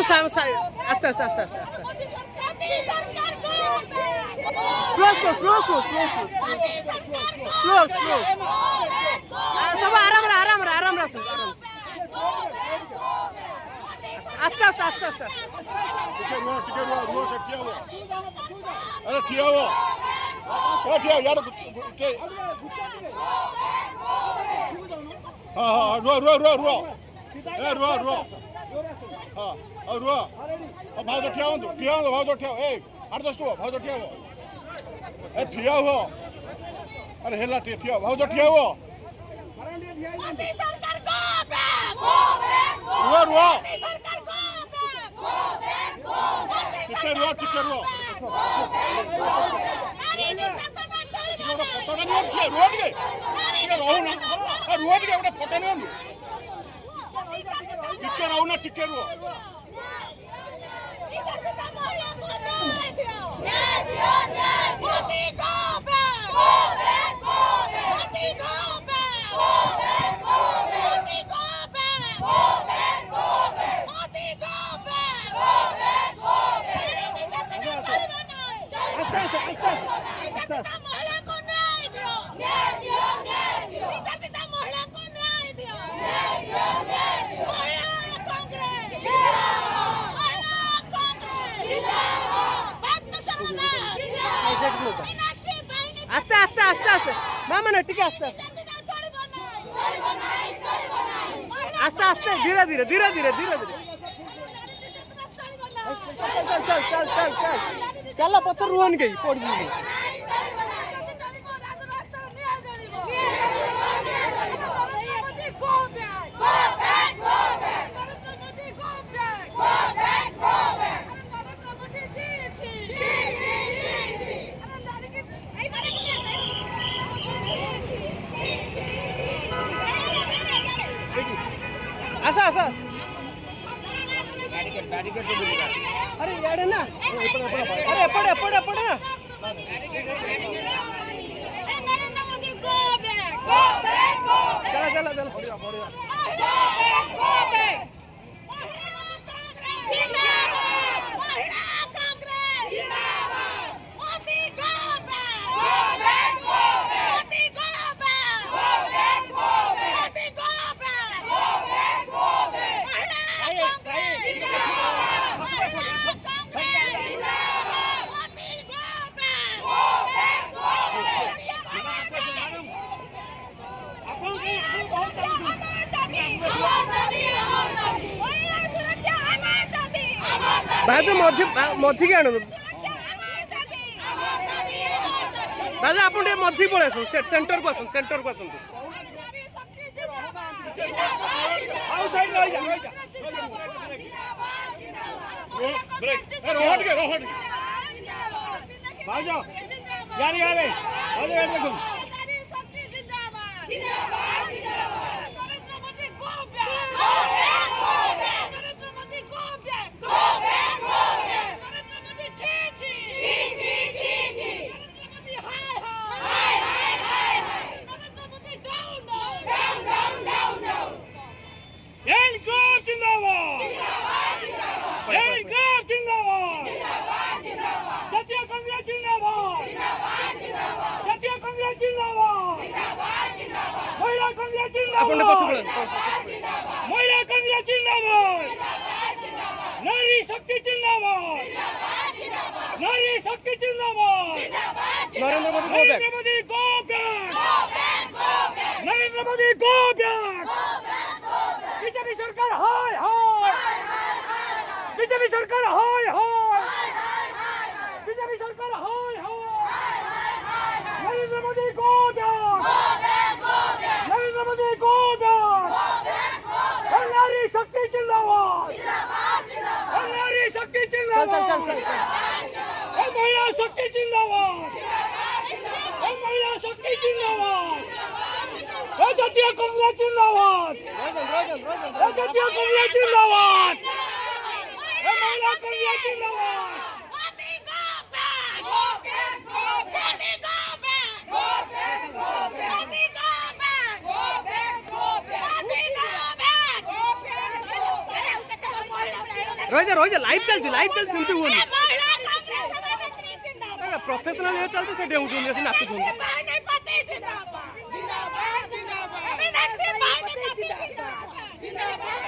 सब आस्ते आस्ते आस्ते आस्ते slow slow slow slow slow slow slow सब आराम आराम आस्ते आस्ते आस्ते आस्ते अरे ठिया हुआ यार हाँ रुआ हाँ रुआ भाव तो ठिया भाव तो ठिया 8-10 टका भाव तो ठिया हुआ ठिया हुआ अरे हेला ठिया भाव तो ठिया हुआ रुआ टिके रुआ फोटो नहीं अच्छे रुआ टिके रहू ना रुआ टिके गोटे फोटो नहीं टिके रहू ना टिके रुआ आस्ते आस्ते आस्ते आस्ते मामा ना टिके आस्ते आस्ते आस्ते धीरे धीरे धीरे धीरे धीरे धीरे चल चल चल चल चल पत्थर रुहन गई पड़ गई आसा आसा अरे यार ना अरे पड़े ना चला भाई तो मझी के आण दादा आप मझी पड़े सेंटर को आसतु महिला कांग्रेस जिंदाबाद नारी शक्ति जिंदाबाद नारी शक्ति जिंदाबाद Narendra Modi go back Narendra Modi go back BJP सरकार हाय हाय बीजेपी सरकार हाय हाय बीजेपी सरकार हाय हाय Narendra Modi go back Narendra Modi go back नारी शक्ति जिंदाबाद नारी शक्ति जिंदाबाद महिला शक्ति जिंदाबाद महिला शक्ति जिंदाबाद जातीय कांग्रेस जिंदाबाद जातीय कांग्रेस जिंदाबाद महिला कांग्रेस जिंदाबाद रही जा लाइव चलती सेमती हुआ प्रोफेशनल ये चलते से डेउ जोन जैसे नाच जोन जिंदाबाद जिंदाबाद जिंदाबाद